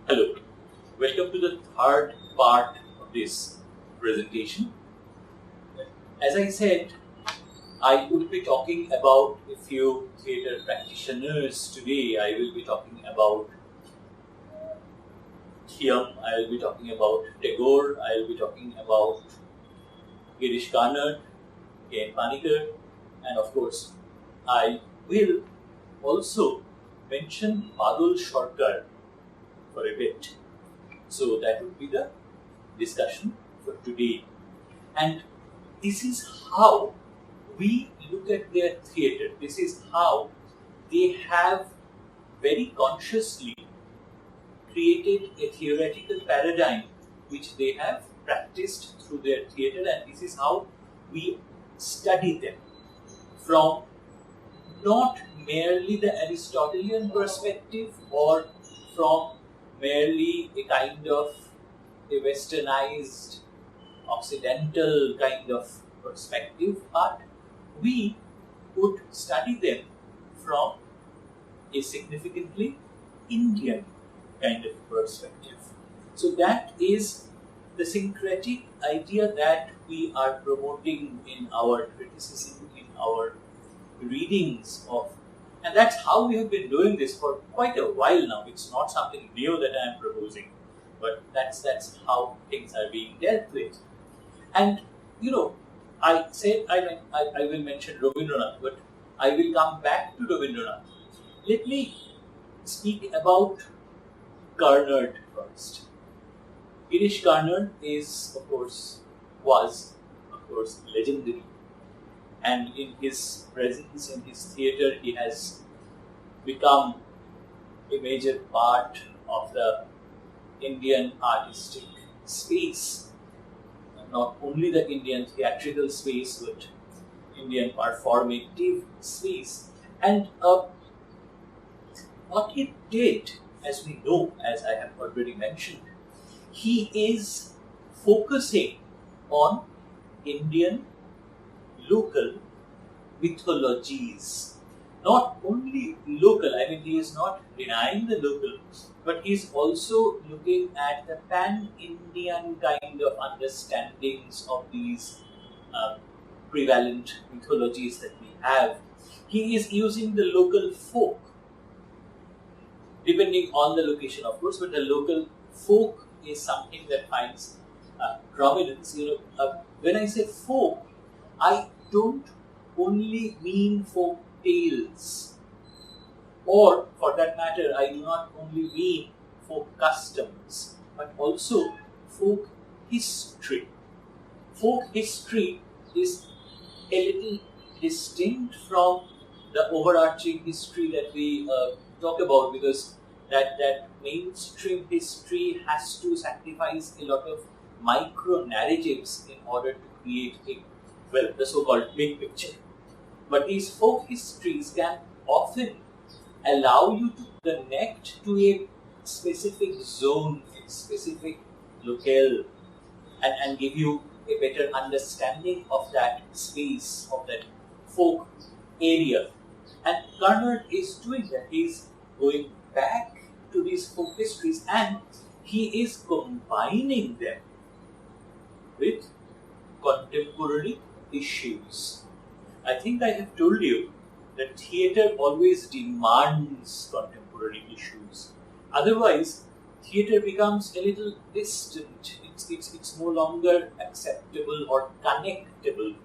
Hello, welcome to the third part of this presentation. As I said, I will be talking about a few theatre practitioners today. I will be talking about Thiam, I will be talking about Tagore, I will be talking about Girish Karnad, K.N. Panikkar, and of course, I will also mention Badul Sarkar for a bit. So that would be the discussion for today. And this is how we look at their theatre. This is how they have very consciously created a theoretical paradigm which they have practiced through their theatre, and this is how we study them from not merely the Aristotelian perspective or from merely a kind of a westernized, occidental kind of perspective, but we would study them from a significantly Indian kind of perspective. So that is the syncretic idea that we are promoting in our criticism, in our readings of, and that's how we have been doing this for quite a while now. It's not something new that I am proposing, but that's how things are being dealt with. And I said I will mention Rabindranath, but I will come back to Rabindranath. Let me speak about Karnad first. Girish Karnad was of course legendary, and in his presence in his theatre he has become a major part of the Indian artistic space. Not only the Indian theatrical space, but Indian performative space. And what he did, as we know, as I have already mentioned, he is focusing on Indian local mythologies. Not only local, he is not denying the local, but he is also looking at the pan-Indian kind of understandings of these prevalent mythologies that we have. He is using the local folk, depending on the location, of course, but the local folk is something that finds prominence. When I say folk, I don't only mean folk tales, or for that matter, I do not only mean folk customs, but also folk history. Folk history is a little distinct from the overarching history that we talk about, because that mainstream history has to sacrifice a lot of micro narratives in order to create the so-called big picture. But these folk histories can often allow you to connect to a specific zone, a specific locale, and give you a better understanding of that space, of that folk area. And Karnad is doing that. He is going back to these folk histories and he is combining them with contemporary issues. I think I have told you that theatre always demands contemporary issues. Otherwise, theatre becomes a little distant. It's no longer acceptable or connectable.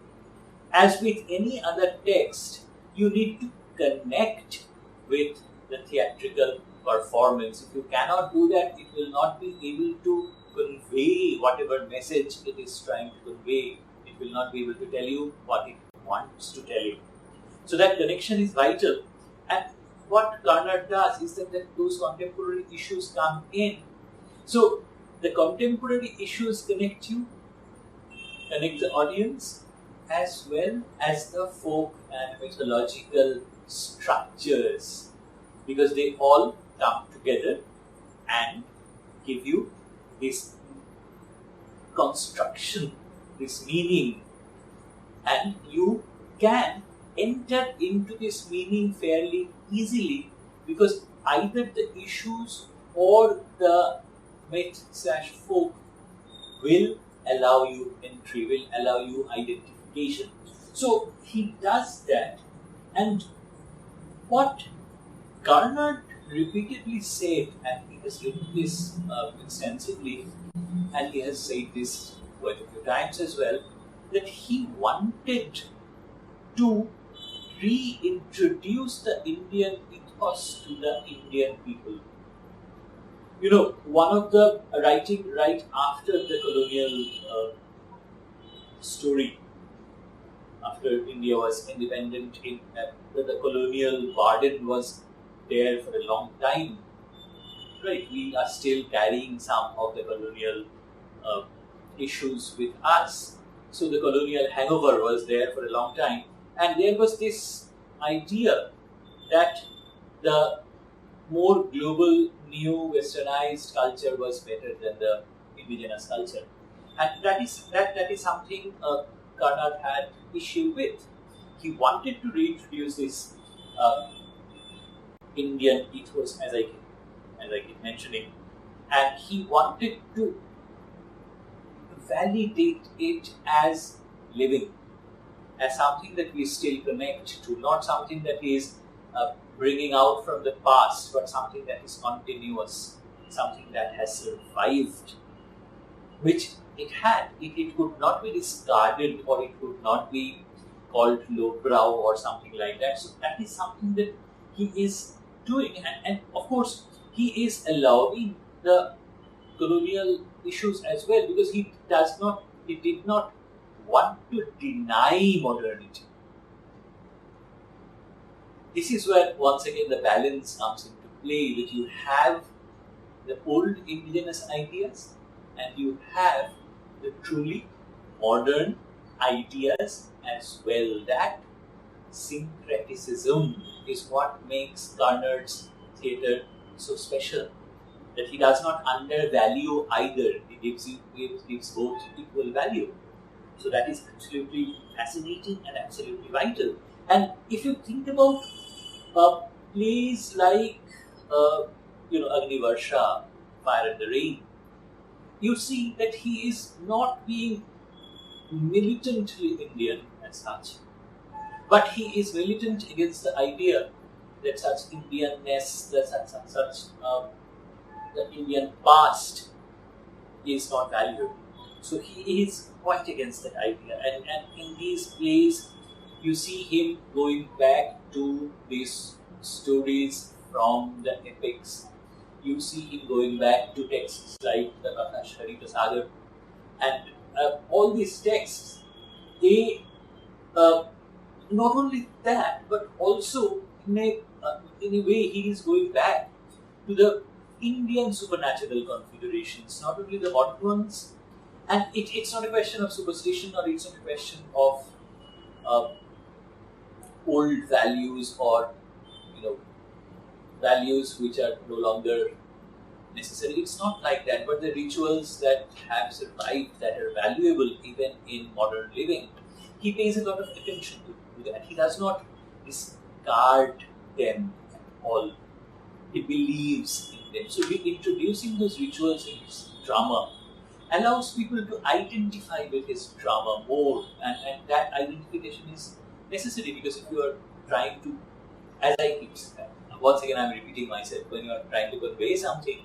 As with any other text, you need to connect with the theatrical performance. If you cannot do that, it will not be able to convey whatever message it is trying to convey. It will not be able to tell you what it wants to tell you. So that connection is vital. And what Karnad does is that those contemporary issues come in. So the contemporary issues connect you, connect the audience, as well as the folk and mythological structures, because they all come together and give you this construction, this meaning, and you can enter into this meaning fairly easily, because either the issues or the myth/folk will allow you entry, will allow you identification. So he does that, and what Garnard repeatedly said, and he has written this extensively, and he has said this quite a few times as well, that he wanted to reintroduce the Indian ethos to the Indian people. You know, one of the writing right after the colonial story, after India was independent, the colonial burden was there for a long time. Right, we are still carrying some of the colonial issues with us. So the colonial hangover was there for a long time, and there was this idea that the more global, new, westernized culture was better than the indigenous culture, and that is something Karnad had issue with. He wanted to reintroduce this Indian ethos, as I keep mentioning, and he wanted to validate it as living, as something that we still connect to, not something that is bringing out from the past, but something that is continuous, something that has survived, which it had. It could not be discarded, or it could not be called lowbrow or something like that. So that is something that he is doing, and of course he is allowing the colonial issues as well, because he did not want to deny modernity. This is where once again the balance comes into play, that you have the old indigenous ideas and you have the truly modern ideas as well. That syncretism is what makes Garnard's theatre so special, that he does not undervalue either. He gives both equal value. So that is absolutely fascinating and absolutely vital. And if you think about plays like Agni Varsha, Fire and the Rain, you see that he is not being militantly Indian as such, but he is militant against the idea that such Indianness, the Indian past is not valued. So he is quite against that idea. And in these plays, you see him going back to these stories from the epics. You see him going back to texts like the Katha Harita Sagar. And all these texts, they, not only that, but also in a way he is going back to the Indian supernatural configurations, not only the modern ones. And it's not a question of superstition, or it's not a question of old values, or values which are no longer necessary. It's not like that, but the rituals that have survived, that are valuable even in modern living, he pays a lot of attention to that. He does not discard them at all. He believes in them. So introducing those rituals in his drama allows people to identify with his drama more, and that identification is necessary, because if you are trying to, as I keep saying, once again I'm repeating myself, when you are trying to convey something,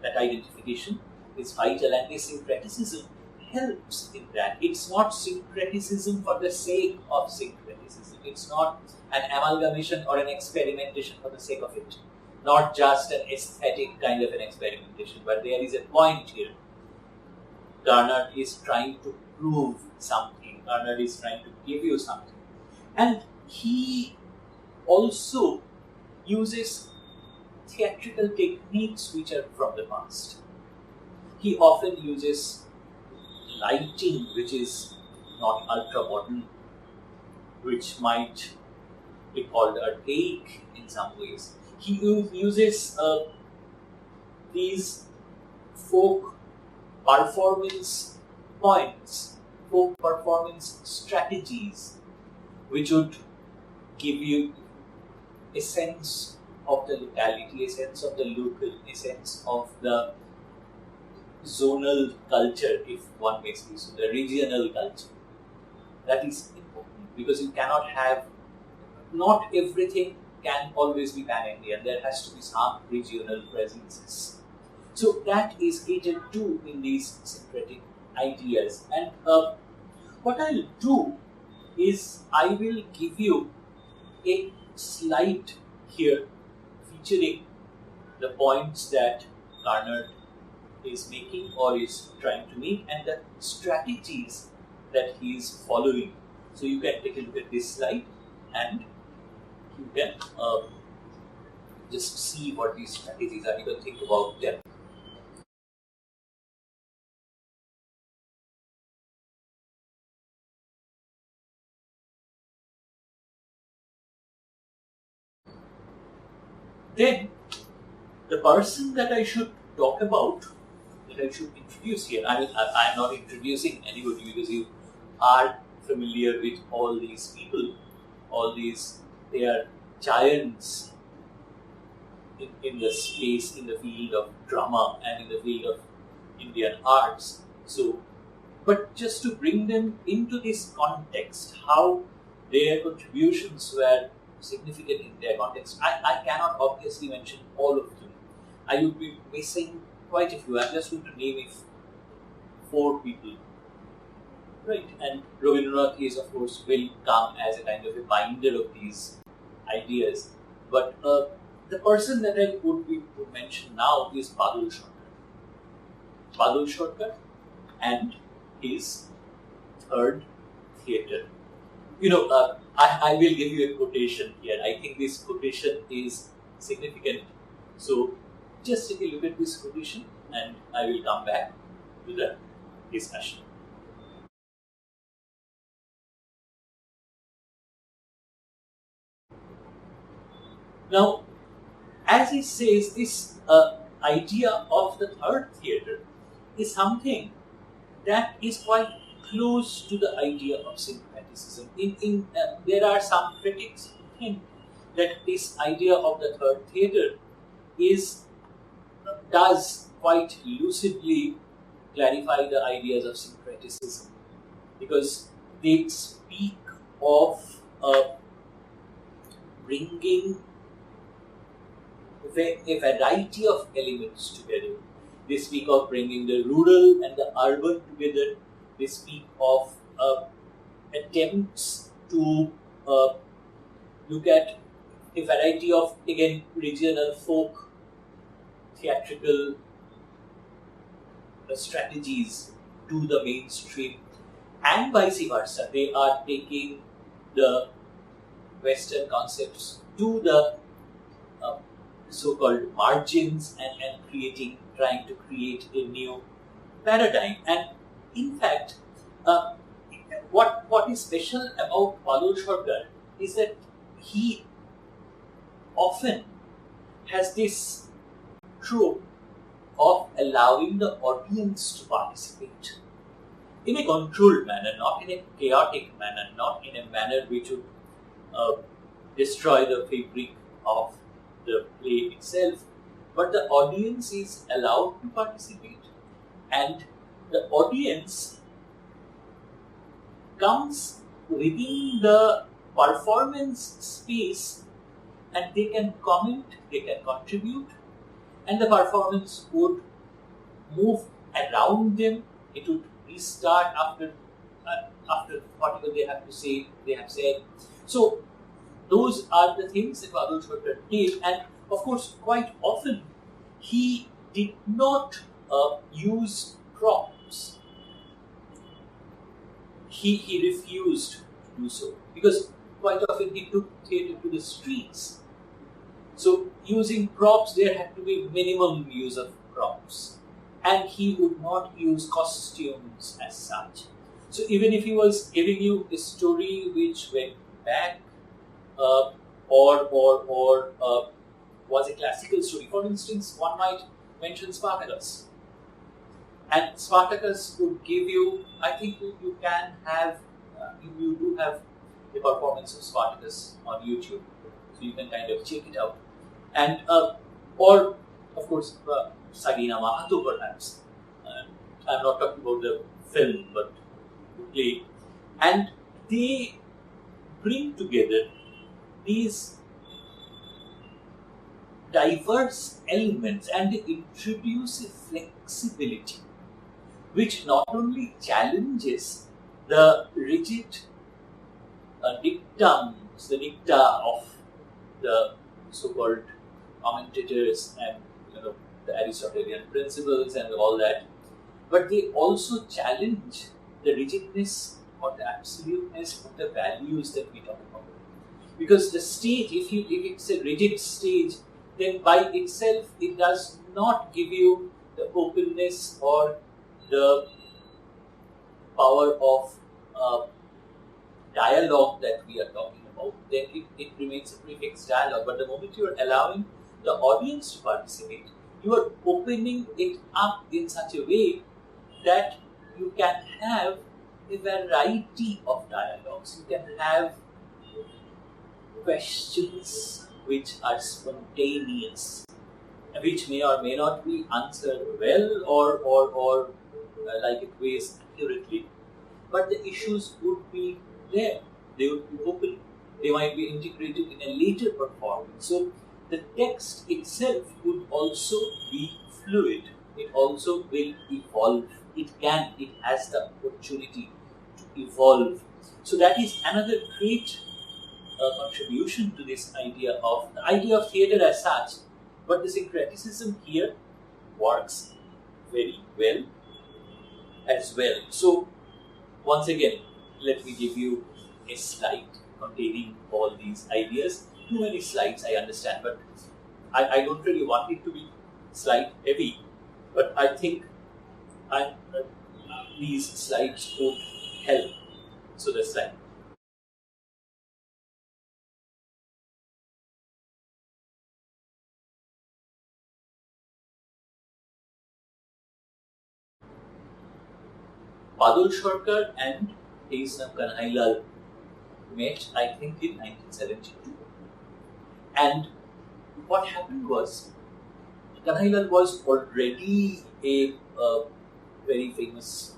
that identification is vital, and this syncretism helps in that. It's not syncretism for the sake of syncretism. It's not an amalgamation or an experimentation for the sake of it. Not just an aesthetic kind of an experimentation, but there is a point here. Garnard is trying to prove something. Garnard is trying to give you something. And he also uses theatrical techniques which are from the past. He often uses lighting which is not ultra-modern, which might be called archaic in some ways. He uses these folk performance points, folk performance strategies, which would give you a sense of the locality, a sense of the local, a sense of the zonal culture, if one may say so, the regional culture. That is important because you cannot have, not everything can always be pan-Indian. There has to be some regional presences. So that is catered to in these syncretic ideas. And what I'll do is I will give you a slide here featuring the points that Carnot is making or is trying to make and the strategies that he is following. So you can take a look at this slide and you can just see what these strategies are. You can think about them. Then the person that I should talk about, that I should introduce here, I am not introducing anybody because you are familiar with all these people, all these, they are giants in the space, in the field of drama and in the field of Indian arts. So, but just to bring them into this context, how their contributions were significant in their context. I cannot obviously mention all of them. I would be missing quite a few. I'm just going to name 4 people. Right, and Rabindranath is, of course, will come as a kind of a binder of these ideas. But the person that I would mention now is Badul Shortkar. Badul Shortkar and his third theatre. You know, I will give you a quotation here. I think this quotation is significant. So just take a look at this quotation and I will come back to the discussion. Now, as he says, this idea of the third theatre is something that is quite close to the idea of syncretism. There are some critics who think that this idea of the third theatre does quite lucidly clarify the ideas of syncretism because they speak of bringing a variety of elements together. They speak of bringing the rural and the urban together. They speak of attempts to look at a variety of, again, regional folk theatrical strategies to the mainstream and vice versa. They are taking the Western concepts to the so-called margins and trying to create a new paradigm. And in fact, what is special about Badul Shortkar is that he often has this trope of allowing the audience to participate in a controlled manner, not in a chaotic manner, not in a manner which would destroy the fabric of the play itself, but the audience is allowed to participate and the audience comes within the performance space and they can comment, they can contribute, and the performance would move around them. It would restart after whatever they have to say, they have said. So those are the things that Badul Shortkar did, and of course, quite often he did not use props. He refused to do so because quite often he took theatre to the streets. So using props, there had to be minimum use of props, and he would not use costumes as such. So even if he was giving you a story which went back or was a classical story, for instance, one might mention Spartacus. And Spartacus would give you, I think you can have, you do have a performance of Spartacus on YouTube, so you can kind of check it out. and or of course Sagina Mahato perhaps. I'm not talking about the film, but the play, and they bring together these diverse elements and they introduce a flexibility which not only challenges the rigid dictums, the dicta of the so-called commentators and the Aristotelian principles and all that, but they also challenge the rigidness or the absoluteness of the values that we talk about. Because the stage, if it's a rigid stage, then by itself it does not give you the openness or the power of dialogue that we are talking about. Then it remains a prefixed dialogue. But the moment you are allowing the audience to participate, you are opening it up in such a way that you can have a variety of dialogues. You can have questions which are spontaneous, which may or may not be answered well or like it weighs accurately, but the issues would be there. They would be open. They might be integrated in a later performance. So the text itself would also be fluid. It also will evolve. It has the opportunity to evolve. So that is another great contribution to this idea of theatre as such. But the syncretism here works very well as well. So once again, let me give you a slide containing all these ideas. Too many slides, I understand, but I don't really want it to be slide heavy. But I think these slides would help. So the slide. Badul Sarkar and his Kanhailal met, I think, in 1972. And what happened was, Kanhailal was already a very famous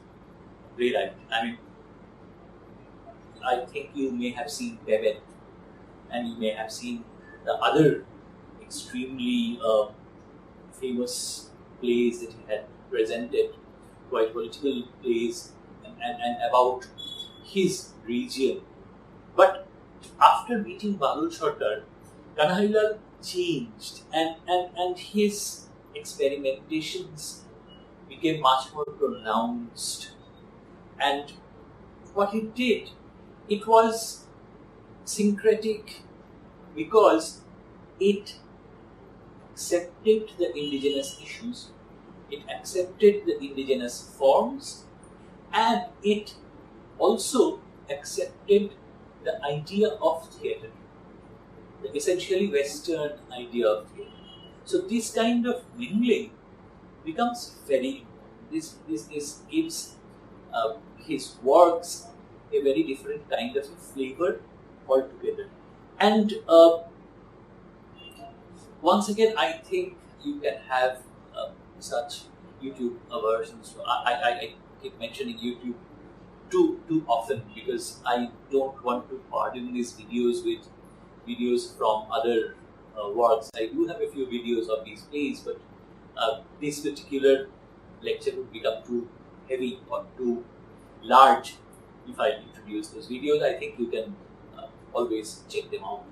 playwright. I mean, I think you may have seen Bevan, and you may have seen the other extremely famous plays that he had presented, quite political plays and about his region. But after meeting Badul Sarkar, Kanhailal changed and his experimentations became much more pronounced. And what he did, it was syncretic because it accepted the indigenous issues, it accepted the indigenous forms, and it also accepted the idea of theatre, the essentially Western idea of theatre. So this kind of mingling becomes very important. This gives his works a very different kind of flavor altogether. And once again, I think you can have such YouTube versions. I keep mentioning YouTube too often because I don't want to burden these videos with videos from other works. I do have a few videos of these plays, but this particular lecture would become too heavy or too large if I introduce those videos. I think you can always check them out.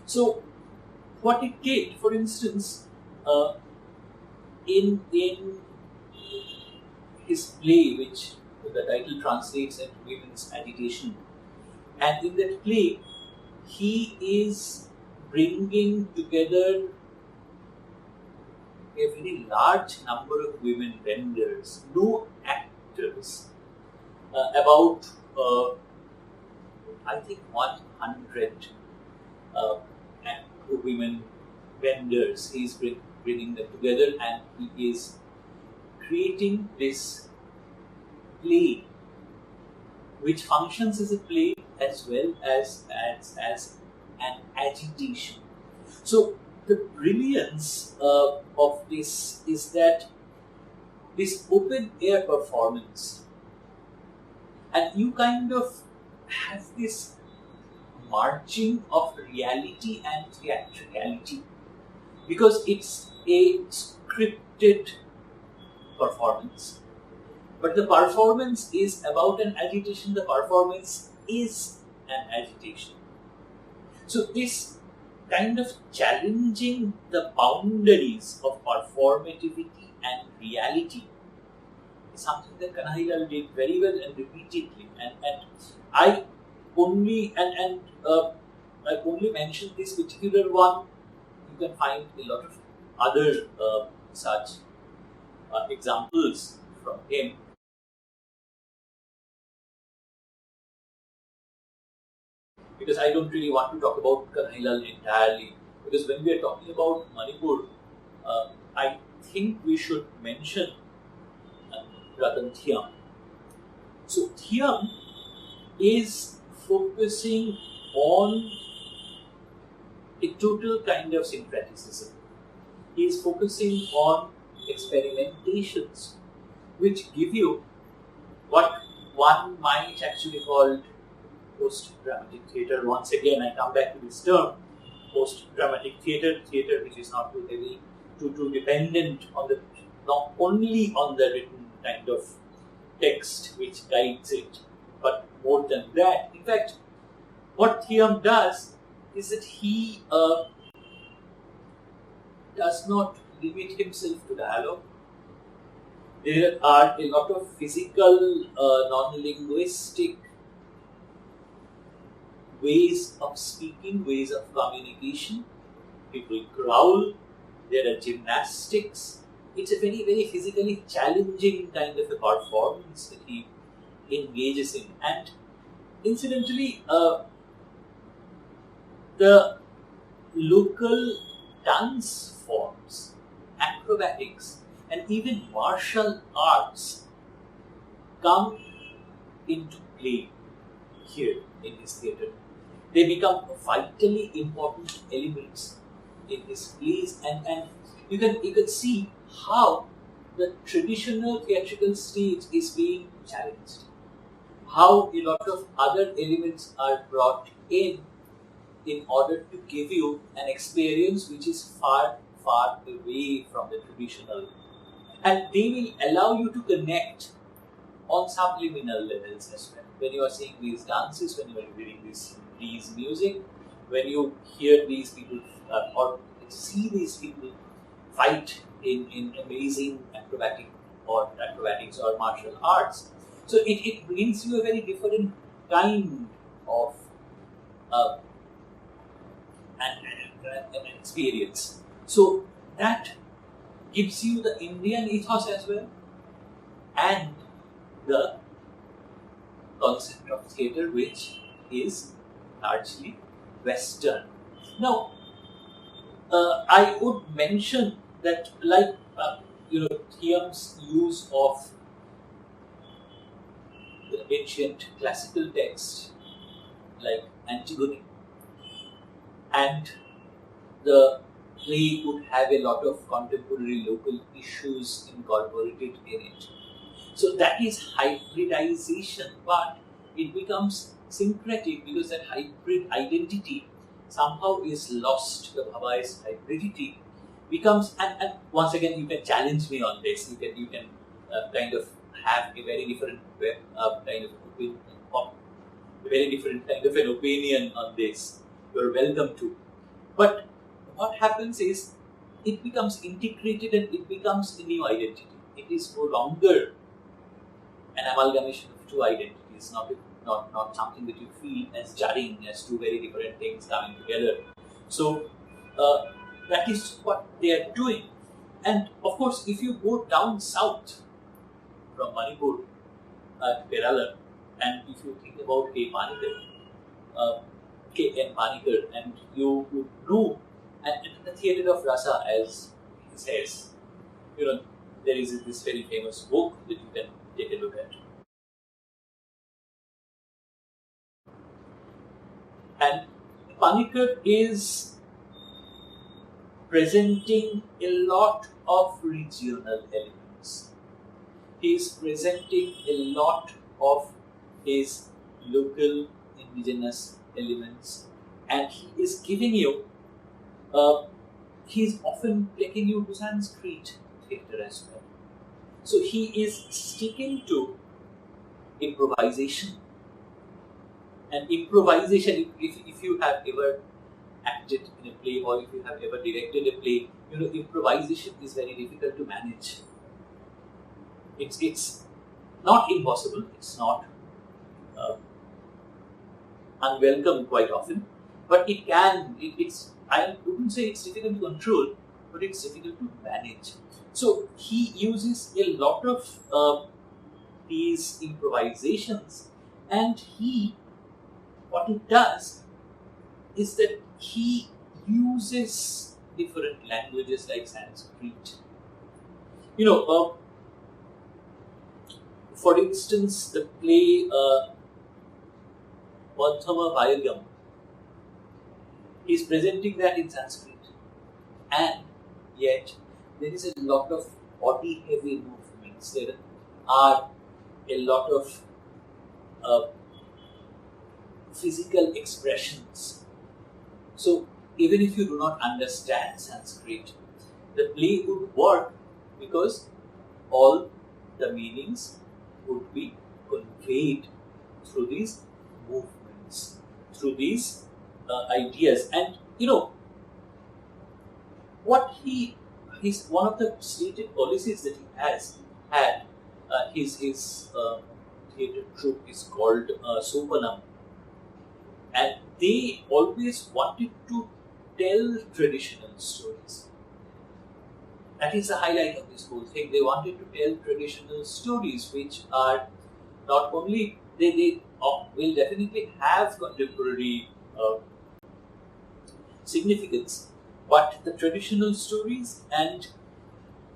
So what it did, for instance, in his play, which the title translates as Women's Agitation, and in that play, he is bringing together a very large number of women vendors, no actors, about I think 100 women vendors. He is bringing them together, and he is creating this play which functions as a play as well as an agitation. So the brilliance of this is that this open air performance, and you kind of have this margin of reality and theatricality, because it's a scripted performance. But the performance is about an agitation, the performance is an agitation. So this kind of challenging the boundaries of performativity and reality is something that Kanhailal did very well and repeatedly. And I only I only mentioned this particular one. You can find a lot of other such examples from him. Because I don't really want to talk about Kanhailal entirely. Because when we are talking about Manipur, I think we should mention Ratan Thiam. So Thiam is focusing on a total kind of syncretism. He is focusing on experimentations which give you what one might actually call post-dramatic theatre. Once again, I come back to this term, post-dramatic theatre, theatre which is not too heavy, too dependent on the, not only on the written kind of text which guides it, but more than that. In fact, what Thiam does is that he does not limit himself to dialogue. There are a lot of physical, non-linguistic ways of speaking, ways of communication. People growl, there are gymnastics. It's a very, very physically challenging kind of a performance that he engages in. And incidentally, the local dance forms, acrobatics, and even martial arts come into play here in his theatre. They become vitally important elements in his plays, and you can see how the traditional theatrical stage is being challenged. How a lot of other elements are brought in order to give you an experience which is far, far away from the traditional. And they will allow you to connect on subliminal levels as well. When you are seeing these dances, when you are hearing these music, when you hear these people or see these people fight in amazing acrobatics or martial arts, so it brings you a very different kind of an experience. So that gives you the Indian ethos as well, and the concept of theatre which is largely Western. Now, I would mention that, like Thiam's use of the ancient classical text, like Antigone, and the play would have a lot of contemporary local issues incorporated in it. So that is hybridization, but it becomes syncretic because that hybrid identity somehow is lost. The Bhabai's hybridity becomes, and once again you can challenge me on this. You can kind of have a very different kind of opinion, a very different kind of an opinion on this. You're welcome to. But what happens is it becomes integrated and it becomes a new identity. It is no longer an amalgamation of two identities, not something that you feel as jarring as two very different things coming together. So that is what they are doing. And of course, if you go down south from Manipur to Kerala, and if you think about K.N. Panikkar, and you would know, and the theatre of rasa, as he says, there is this very famous book that you can take a look at. And Panikkar is presenting a lot of regional elements. He is presenting a lot of his local indigenous elements, and he is giving you, he is often taking you to Sanskrit theatre as well. So he is sticking to improvisation. And improvisation, if you have ever acted in a play or if you have ever directed a play, improvisation is very difficult to manage. It's not impossible, it's not unwelcome quite often, but it can, I wouldn't say it's difficult to control, but it's difficult to manage. So he uses a lot of these improvisations, and what he does is that he uses different languages like Sanskrit. For instance, the play Madhava Vayagyam, he's presenting that in Sanskrit, and yet there is a lot of body heavy movements. There are a lot of physical expressions. So even if you do not understand Sanskrit, the play would work because all the meanings would be conveyed through these movements, through these ideas. And what his one of the stated policies that he has had, his theatre troupe is called Sopanam, and they always wanted to tell traditional stories. That is the highlight of this whole thing. They wanted to tell traditional stories which are not only, they will definitely have contemporary significance, but the traditional stories. And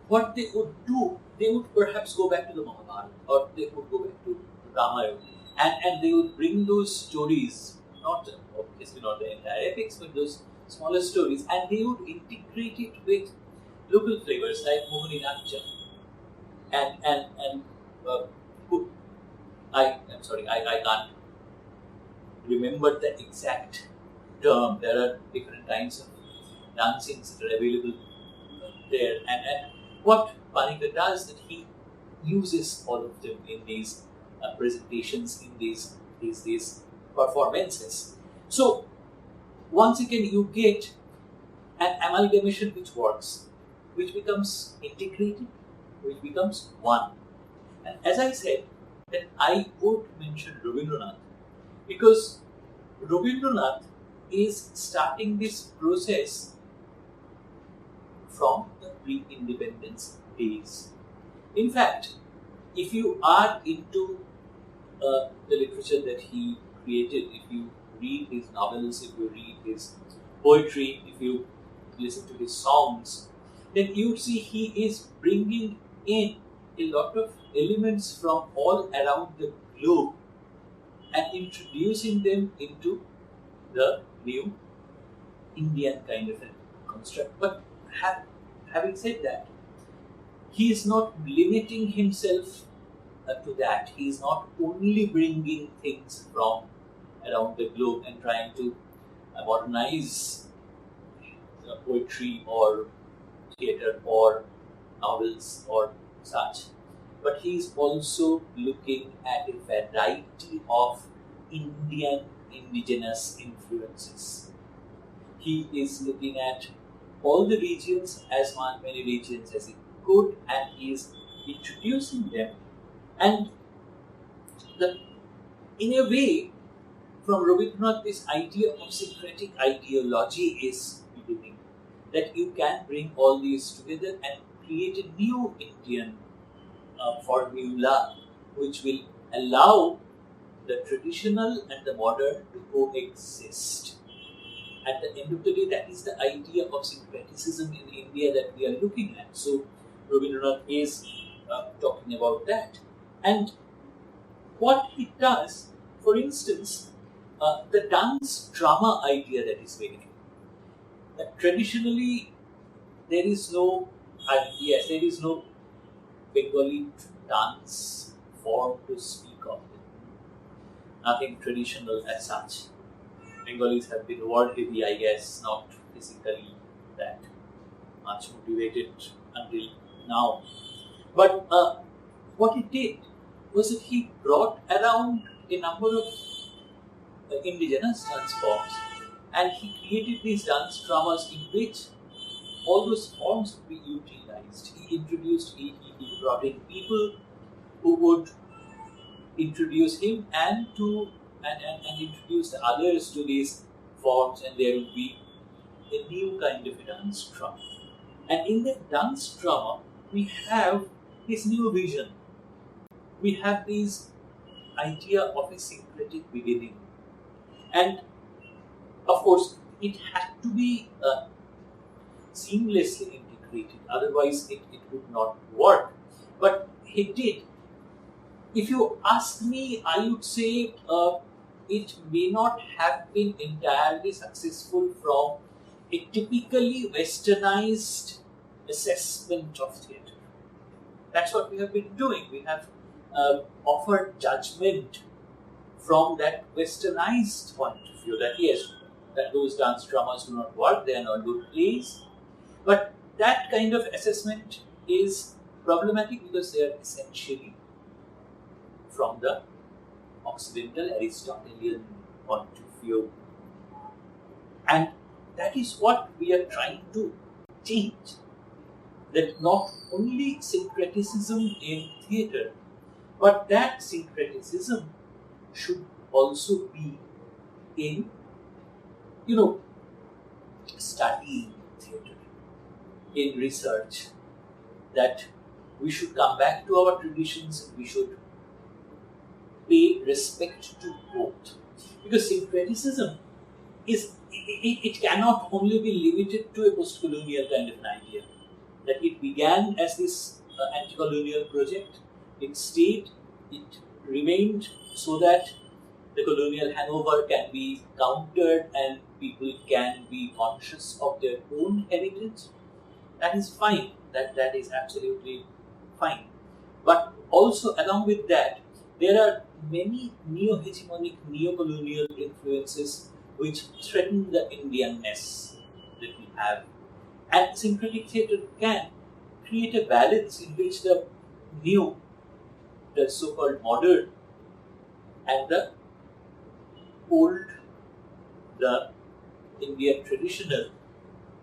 what they would do, they would perhaps go back to the Mahabharata, or they would go back to Ramayana, and they would bring those stories, obviously not the entire epics, but those smaller stories, and they would integrate it with local flavors like Mohini Natya. And I'm sorry, I can't remember the exact term. There are different kinds of dancings that are available there, and what Panika does, that he uses all of them in these presentations, in these performances. So once again you get an amalgamation which works, which becomes integrated, which becomes one. And as I said, that I would mention Rabindranath, because Rabindranath is starting this process from the pre-independence days. In fact, if you are into the literature that he created, if you read his novels, if you read his poetry, if you listen to his songs, then you see he is bringing in a lot of elements from all around the globe and introducing them into the new Indian kind of a construct. But having said that, he is not limiting himself to that. He is not only bringing things from around the globe and trying to modernize poetry or theatre or novels or such, but he is also looking at a variety of Indian indigenous influences. He is looking at all the regions, as many regions as he could, and he is introducing them. And in a way, from Rabindranath, this idea of syncretic ideology is beginning, that you can bring all these together and create a new Indian formula which will allow the traditional and the modern to coexist. At the end of the day, that is the idea of syncretism in India that we are looking at. So Rabindranath is talking about that. And what he does, for instance, the dance drama idea that is beginning. Traditionally, there is no, yes, there is no Bengali dance form to speak of. Nothing traditional as such. Bengalis have been word heavy, I guess, not physically that much motivated until now. But what he did was that he brought around a number of indigenous dance forms, and he created these dance dramas in which all those forms would be utilized. He brought in people who would introduce him and introduce the others to these forms, and there would be a new kind of a dance drama. And in the dance drama, we have this new vision. We have this idea of a syncretic beginning. And of course, it had to be seamlessly integrated, otherwise it would not work. But he did. If you ask me, I would say it may not have been entirely successful from a typically westernized assessment of theatre. That's what we have been doing. We have offered judgment from that westernized point of view, that yes, that those dance dramas do not work, they are not good plays. But that kind of assessment is problematic because they are essentially from the Occidental Aristotelian point of view. And that is what we are trying to change. That not only syncretism in theatre, but that syncretism should also be in, studying theatre, in research, that we should come back to our traditions, we should pay respect to both. Because syncretism it cannot only be limited to a post-colonial kind of an idea. That it began as this anti-colonial project, it stayed, it remained so that the colonial hangover can be countered and people can be conscious of their own heritage. That is fine, that is absolutely fine. But also along with that, there are many neo-hegemonic, neo-colonial influences which threaten the Indianness that we have. And syncretic theatre can create a balance in which the new, the so-called modern, and the old, the Indian traditional,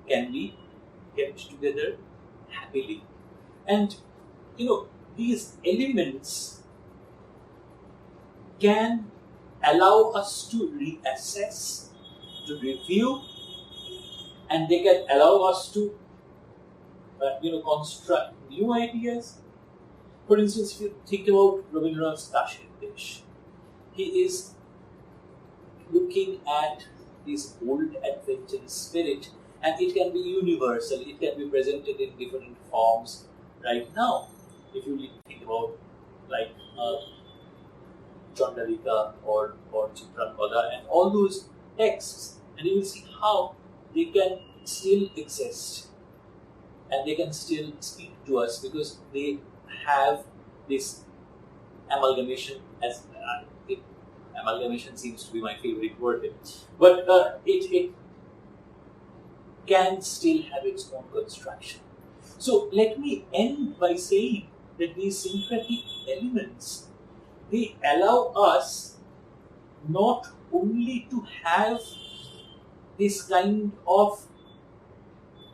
can be kept together happily. And these elements can allow us to reassess, to review, and they can allow us to construct new ideas. For instance, if you think about Rabindranath's Kashir Desh, he is looking at this old adventurous spirit, and it can be universal, it can be presented in different forms right now. If you think about like Chandalika or Chitrapada and all those texts, and you will see how they can still exist and they can still speak to us because they have this amalgamation. As amalgamation seems to be my favorite word here, but it can still have its own construction. So let me end by saying that these syncretic elements, they allow us not only to have this kind of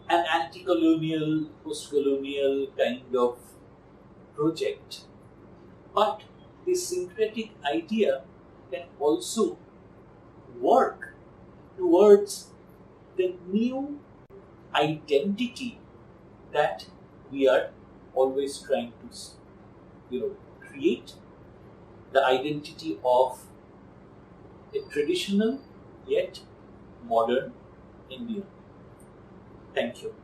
an anti-colonial, post-colonial kind of project, but this syncretic idea can also work towards the new identity that we are always trying to create, the identity of a traditional yet modern India. Thank you.